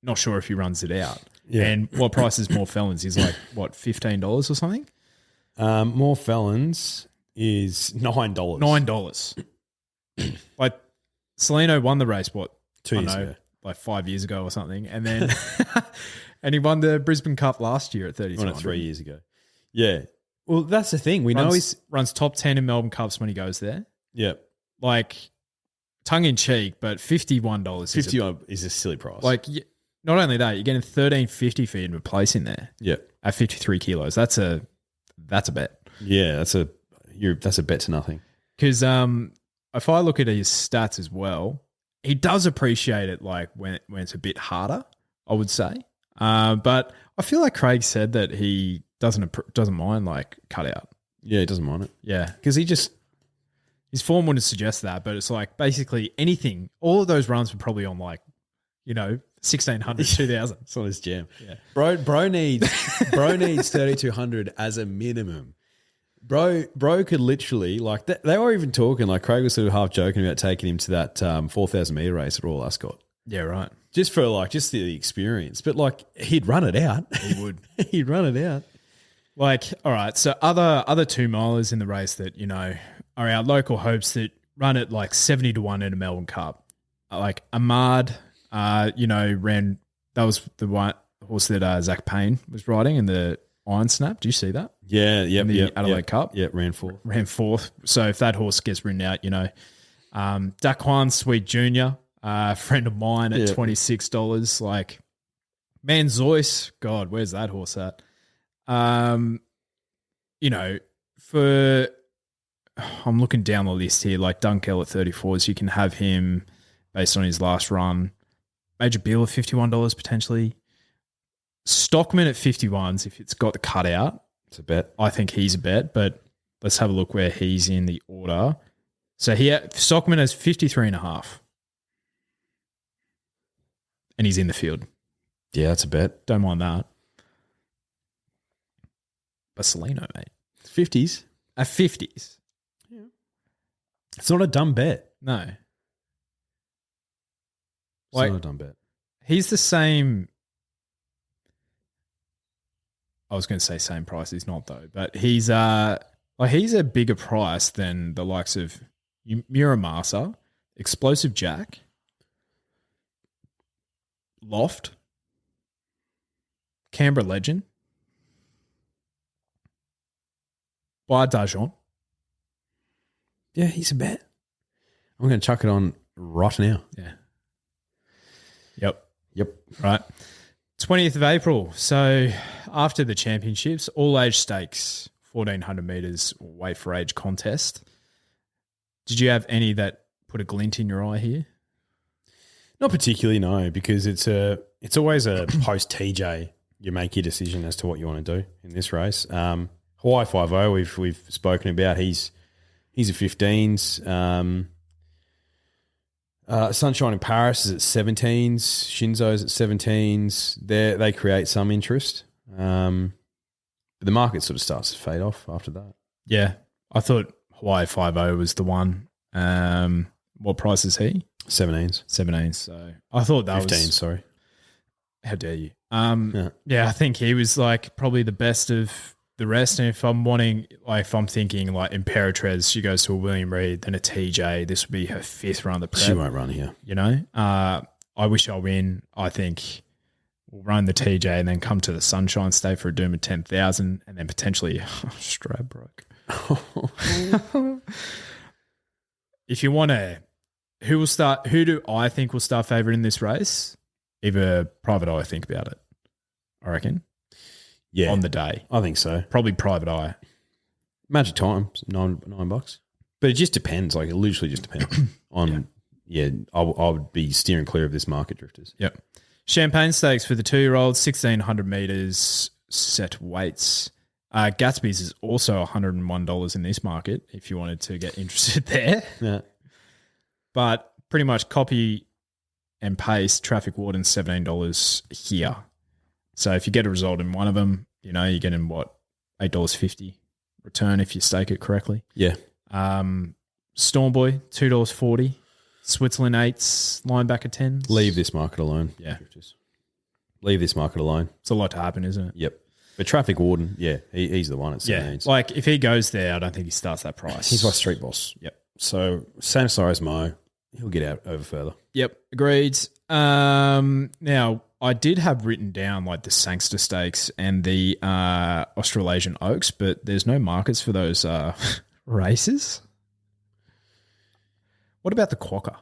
not sure if he runs it out. Yeah. And what price is more felons? He's like, what, $15 or something? More felons is $9. $9. Like, Celino won the race, what? 2 years ago. Like 5 years ago or something. And then and he won the Brisbane Cup last year at 32. Won it 3 years ago. Yeah. Well, that's the thing. We know he's runs top 10 in Melbourne Cups when he goes there. Yeah. Like, tongue in cheek, but $51 is a silly price. Like, not only that, you're getting $13.50 for him to place in there. Yeah. At 53 kilos. That's a bet. Yeah, that's a bet to nothing. Because if I look at his stats as well, he does appreciate it like when it's a bit harder, I would say. But I feel like Craig said that he doesn't mind like cutout. Yeah, he doesn't mind it. Yeah, because his form wouldn't suggest that, but it's like basically anything. All of those runs were probably on like, 1,600, 2,000. It's on his jam. Yeah, bro needs 3,200 as a minimum. Bro could literally like they were even talking like Craig was sort of half joking about taking him to that 4,000 meter race at Royal Ascot. Yeah, right. Just for like just the experience, but like he'd run it out. He would. He'd run it out. Like, all right, so other 2-milers in the race that, are our local hopes that run at like 70 to 1 in a Melbourne Cup. Like Ahmad, ran, that was the one horse that Zach Payne was riding in the Iron Snap. Do you see that? Yeah, in the Adelaide Cup. Yeah, ran fourth. So if that horse gets ridden out, Daquan Sweet Jr., a friend of mine at $26. Like, Man Zoyce, God, where's that horse at? I'm looking down the list here, like Dunkel at 34s, you can have him based on his last run. Major Beal at $51 potentially. Stockman at 51s, if it's got the cutout. It's a bet. I think he's a bet, but let's have a look where he's in the order. So Stockman has 53.5. And he's in the field. Yeah, that's a bet. Don't mind that. But Celino, mate. 50s. At 50s. Yeah. It's not a dumb bet. No. It's not a dumb bet. He's the same. I was going to say same price. He's not though. But he's a bigger price than the likes of Miramasa, Explosive Jack, Loft, Canberra Legend, By Dajon. Yeah, he's a bet. I'm going to chuck it on right now. Yeah. Yep. Right. 20th of April. So after the championships, all age stakes, 1,400 metres weight for age contest. Did you have any that put a glint in your eye here? Not particularly, no, because it's always a post TJ. You make your decision as to what you want to do in this race. Hawaii 5-0, we've spoken about. He's a 15s. Sunshine in Paris is at 17s. Shinzo's at 17s. They create some interest. But the market sort of starts to fade off after that. Yeah. I thought Hawaii 5-0 was the one. What price is he? 17s. 17s. So I thought that 15s, was... sorry. How dare you? Yeah, I think he was like probably the best of the rest. And if I'm thinking like Imperatriz, she goes to a William Reid, then a TJ, this would be her 5th run of the prep. She won't run here. I wish I win. I think we'll run the TJ and then come to the Sunshine State for a doom of 10,000 and then potentially Stradbroke. If you want to, who do I think will start favourite in this race? Either Private Eye, think about it, I reckon. Yeah. On the day. I think so. Probably Private Eye. Magic Time, $9. But it just depends. Like, it literally just depends on, I would be steering clear of this market drifters. Yep. Champagne Stakes for the 2-year-olds, 1,600 metres, set weights. Gatsby's is also $101 in this market if you wanted to get interested there. Yeah. But pretty much copy and paste Traffic Warden $17 here. So if you get a result in one of them, you know, you're getting what, $8.50 return if you stake it correctly. Yeah. Stormboy, $2.40. Switzerland 8s, linebacker 10s. Leave this market alone. Yeah. Leave this market alone. It's a lot to happen, isn't it? Yep. But Traffic Warden, yeah, he's the one at 17. Yeah. Like if he goes there, I don't think he starts that price. He's my street boss. Yep. So same size Mo, he'll get out over further. Yep. Agreed. Now, I did have written down like the Sangster Stakes and the Australasian Oaks, but there's no markets for those races. What about the Quokka?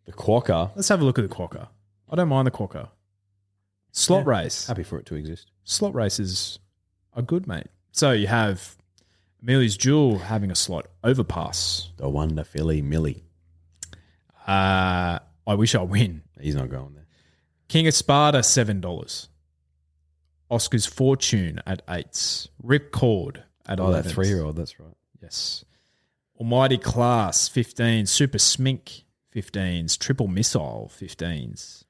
The Quokka. Let's have a look at the Quokka. I don't mind the Quokka. Slot race. Happy for it to exist. Slot races are good, mate. So you have Amelia's Jewel having a slot overpass. The Wonder Filly Millie. I wish I win. He's not going there. King of Sparta, $7. Oscar's Fortune at 8s. Rip Cord at 11s. That 3-year-old, that's right. Yes. Almighty Class, 15. Super Smink, 15s. Triple Missile, 15s.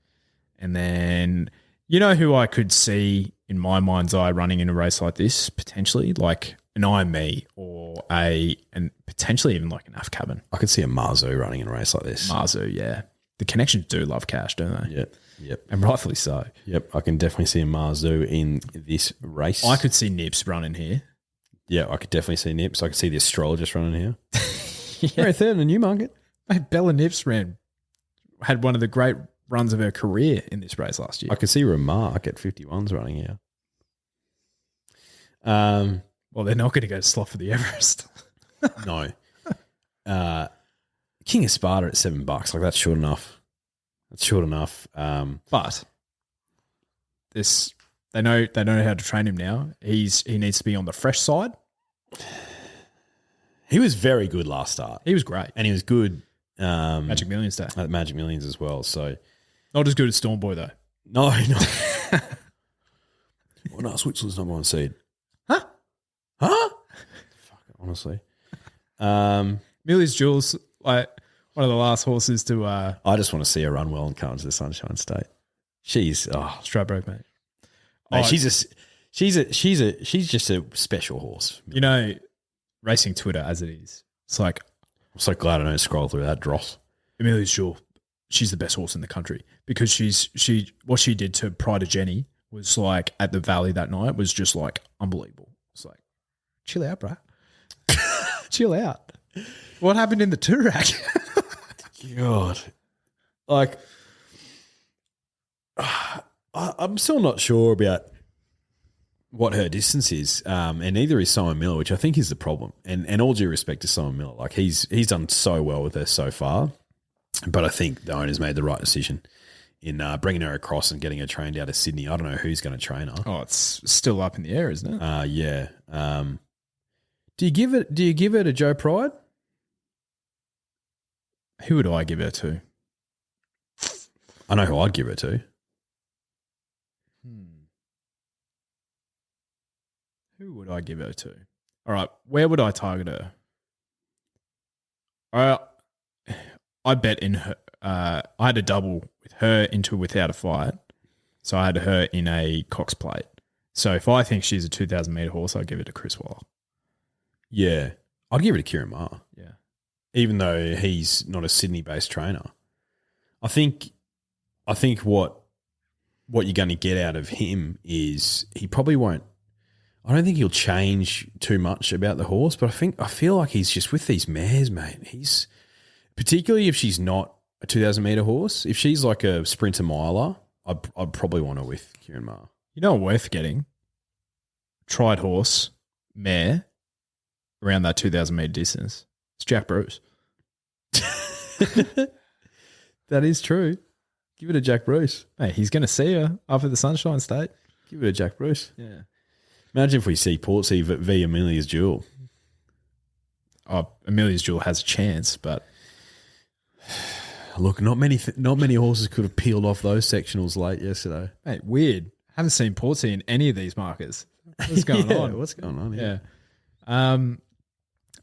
And then, you know who I could see in my mind's eye running in a race like this, potentially? Like an IME or and potentially even like an AF Cabin. I could see a Marzu running in a race like this. Marzu, yeah. The connections do love cash, don't they? Yep. And rightfully so. Yep. I can definitely see a Marzu in this race. I could see Nips running here. Yeah, I could definitely see Nips. I could see the Astrologist running here. Yeah, third in the Newmarket. Mate, Bella Nips had one of the great runs of her career in this race last year. I could see Remark at 51s running here. Well, they're not going to go to slot for the Everest. No. King of Sparta at $7. Like that's short enough. That's short enough. But they know how to train him now. He needs to be on the fresh side. He was very good last start. He was great. And he was good Magic Millions Day. at Magic Millions as well. So Not as good as Stormboy, though. no. Well, no, Switzerland's number one seed. Huh? Fuck it, honestly. Millie's Jules, like one of the last horses to I just want to see her run well and come to the Sunshine State. She's Stradbroke, mate. mate, she's just a special horse. You know, racing Twitter as it is, it's like I'm so glad I don't scroll through that dross. Amelia's Jewel, she's the best horse in the country because what she did to Pride of Jenny was like at the Valley that night was just like unbelievable. It's like, chill out, bro. Chill out. What happened in the Toorak? God. Like, I'm still not sure about what her distance is, and neither is Simon Miller, which I think is the problem. And all due respect to Simon Miller, like he's done so well with her so far, but I think the owner's made the right decision in bringing her across and getting her trained out of Sydney. I don't know who's going to train her. Oh, it's still up in the air, isn't it? Yeah. Do you give her to Joe Pride? Who would I give her to? I know who I'd give her to. Who would I give her to? All right, where would I target her? I bet in her. I had a double with her into Without a Fight, so I had her in a Cox Plate. So if I think she's a 2,000 metre horse, I'd give it to Chris Waller. Yeah, I'd give it to Kieran Maher. Yeah, even though he's not a Sydney-based trainer. I think what you're going to get out of him is he probably won't. I don't think he'll change too much about the horse, but I feel like he's just with these mares, mate. He's particularly if she's not a 2,000 metre horse. If she's like a sprinter miler, I'd probably want her with Kieran Maher. You know what worth getting? Tried horse, mare, around that 2,000 metre distance. It's Jack Bruce. That is true. Give it to Jack Bruce. Hey, he's going to see her up at the Sunshine State. Give it to Jack Bruce. Yeah. Imagine if we see Portsea v Amelia's Jewel. Oh, Amelia's Jewel has a chance, but look, not many horses could have peeled off those sectionals late yesterday. mate, weird. Haven't seen Portsea in any of these markers. What's going on? What's going on? Yeah.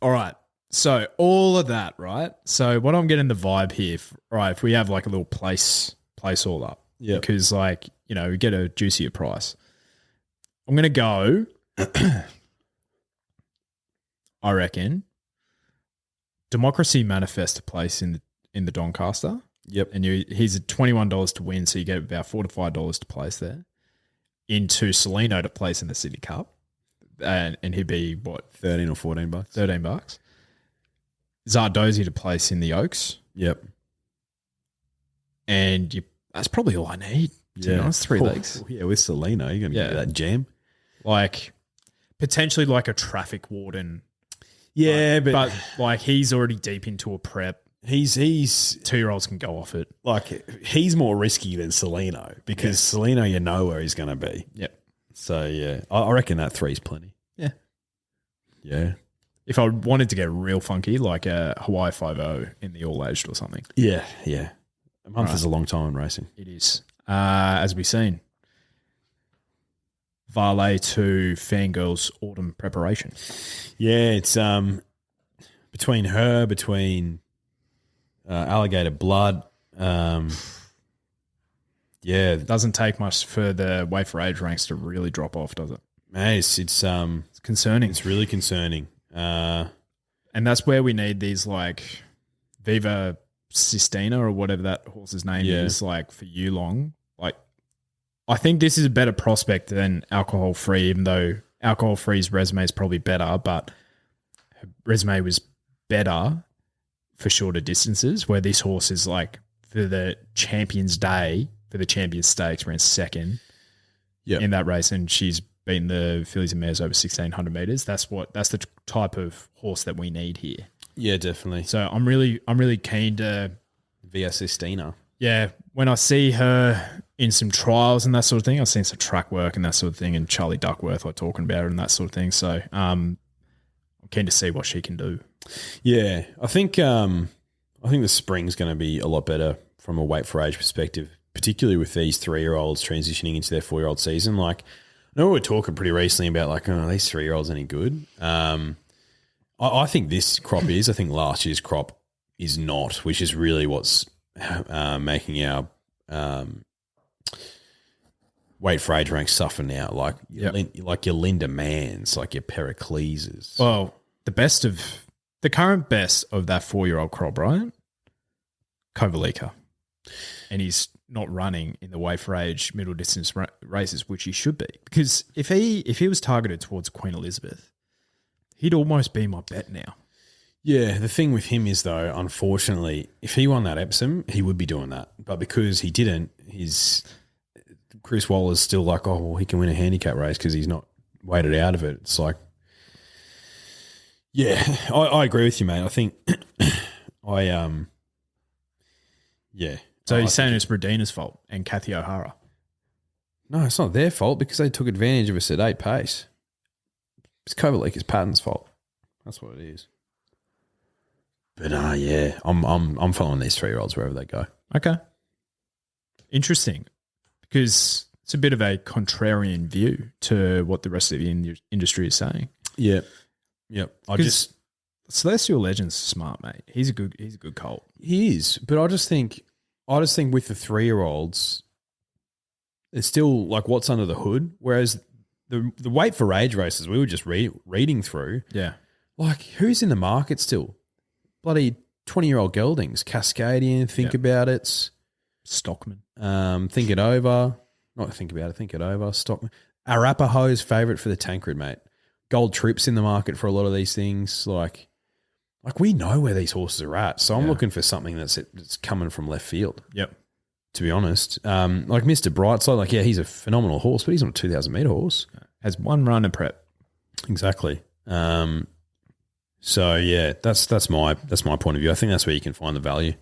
All right. So all of that, right? So what I'm getting the vibe here, right? If we have like a little place all up, yeah, because like we get a juicier price. I'm gonna go. I reckon Democracy Manifest a place in the Doncaster. Yep. And he's at $21 to win, so you get about $4 to $5 to place there. Into Salino to place in the City Cup, and he'd be what, $13 or $14? $13. Zardozi to place in the Oaks. Yep. And that's probably all I need. To be honest, 3 legs. Yeah, with Salino, you're gonna get that jam. Like potentially like a traffic warden. Yeah, but like he's already deep into a prep. He's 2-year-olds can go off it. Like he's more risky than Salino because Salino, you know where he's going to be. Yep. So yeah, I reckon that 3's plenty. Yeah. Yeah. If I wanted to get real funky, like a Hawaii 5-0 in the all-aged or something. Yeah, yeah. A month is a long time in racing. It is. As we've seen. Valet to Fangirl's autumn preparation. Yeah, it's between Alligator Blood. Yeah. It doesn't take much for the weight for age ranks to really drop off, does it? Man, it's concerning. It's really concerning. And that's where we need these like Viva Sistina or whatever that horse's name is, like for Yulong. Like I think this is a better prospect than Alcohol Free, even though Alcohol Free's resume is probably better, but her resume was better for shorter distances, where this horse is like for the Champions Day, for the Champions Stakes, ran second in that race, and she's beaten the fillies and mares over 1,600 meters. That's the type of horse that we need here. Yeah, definitely. So I'm really keen to Via Sistina. Yeah, when I see her in some trials and that sort of thing, I've seen some track work and that sort of thing, and Charlie Duckworth like talking about her and that sort of thing. So I'm keen to see what she can do. Yeah, I think the spring's going to be a lot better from a weight for age perspective, particularly with these 3-year-olds transitioning into their 4-year-old season. Like, I know we were talking pretty recently about like, oh, are these 3-year-olds any good? I think this crop is. I think last year's crop is not, which is really what's making our weight for age ranks suffer now. Like, like your Linda Manns, like your Pericleses. Well, the current best of that 4-year-old crop, right? Kovalika. And he's not running in the weight for age middle distance races, which he should be. Because if he was targeted towards Queen Elizabeth, he'd almost be my bet now. Yeah, the thing with him is, though, unfortunately, if he won that Epsom, he would be doing that. But because he didn't, Chris Waller's still like, oh, well, he can win a handicap race because he's not weighted out of it. It's like, yeah, I agree with you, mate. I think yeah. So you're saying it's Bradina's fault and Kathy O'Hara? No, it's not their fault because they took advantage of a sedate pace. It's Kovalika's Patton's fault. That's what it is. But yeah, I'm following these 3-year-olds wherever they go. Okay. Interesting. Because it's a bit of a contrarian view to what the rest of the industry is saying. Yeah. Yep. Celestial Legend's smart, mate. He's a good colt. He is, but I just think with the 3-year-olds, it's still like what's under the hood. Whereas the weight for age races we were just reading through. Yeah. Like who's in the market still? Bloody 20-year-old geldings. Cascadian, think about it. Stockman. Think it over. Not think about it, think it over. Stockman. Arapahoe's favourite for the Tancred, mate. Gold Trip's in the market for a lot of these things. Like we know where these horses are at. So I'm looking for something that's coming from left field. Yep. To be honest. Like Mr. Brightside, like, yeah, he's a phenomenal horse, but he's not a 2,000-metre horse. Has one run and prep. Exactly. So yeah, that's my point of view. I think that's where you can find the value.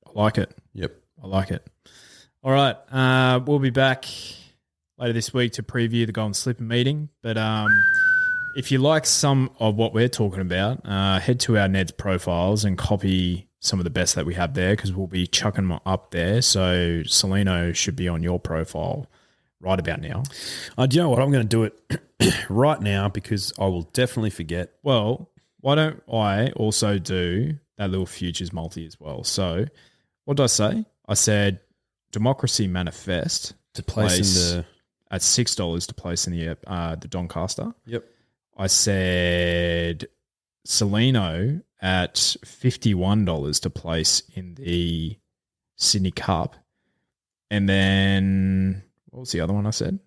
I like it. Yep. I like it. All right. We'll be back later this week to preview the Golden Slipper meeting. But if you like some of what we're talking about, head to our Ned's profiles and copy some of the best that we have there because we'll be chucking them up there. So Salino should be on your profile right about now. Do you know what? I'm going to do it right now because I will definitely forget. Well, why don't I also do that little futures multi as well? So what did I say? I said Democracy Manifest to place in at $6 to place in the Doncaster. Yep. I said Celino at $51 to place in the Sydney Cup. And then what was the other one I said?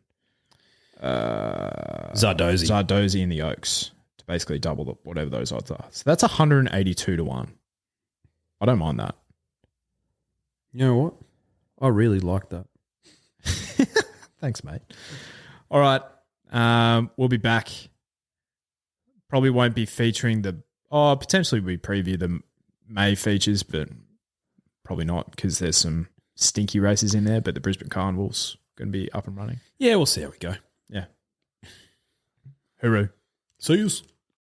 Zardozi in the Oaks to basically double whatever those odds are. So that's 182 to 1. I don't mind that. You know what? I really like that. Thanks, mate. All right. We'll be back. Probably won't be featuring potentially we preview the May features, but probably not because there's some stinky races in there, but the Brisbane Carnival's going to be up and running. Yeah, we'll see how we go. Yeah. Hooroo. See yous.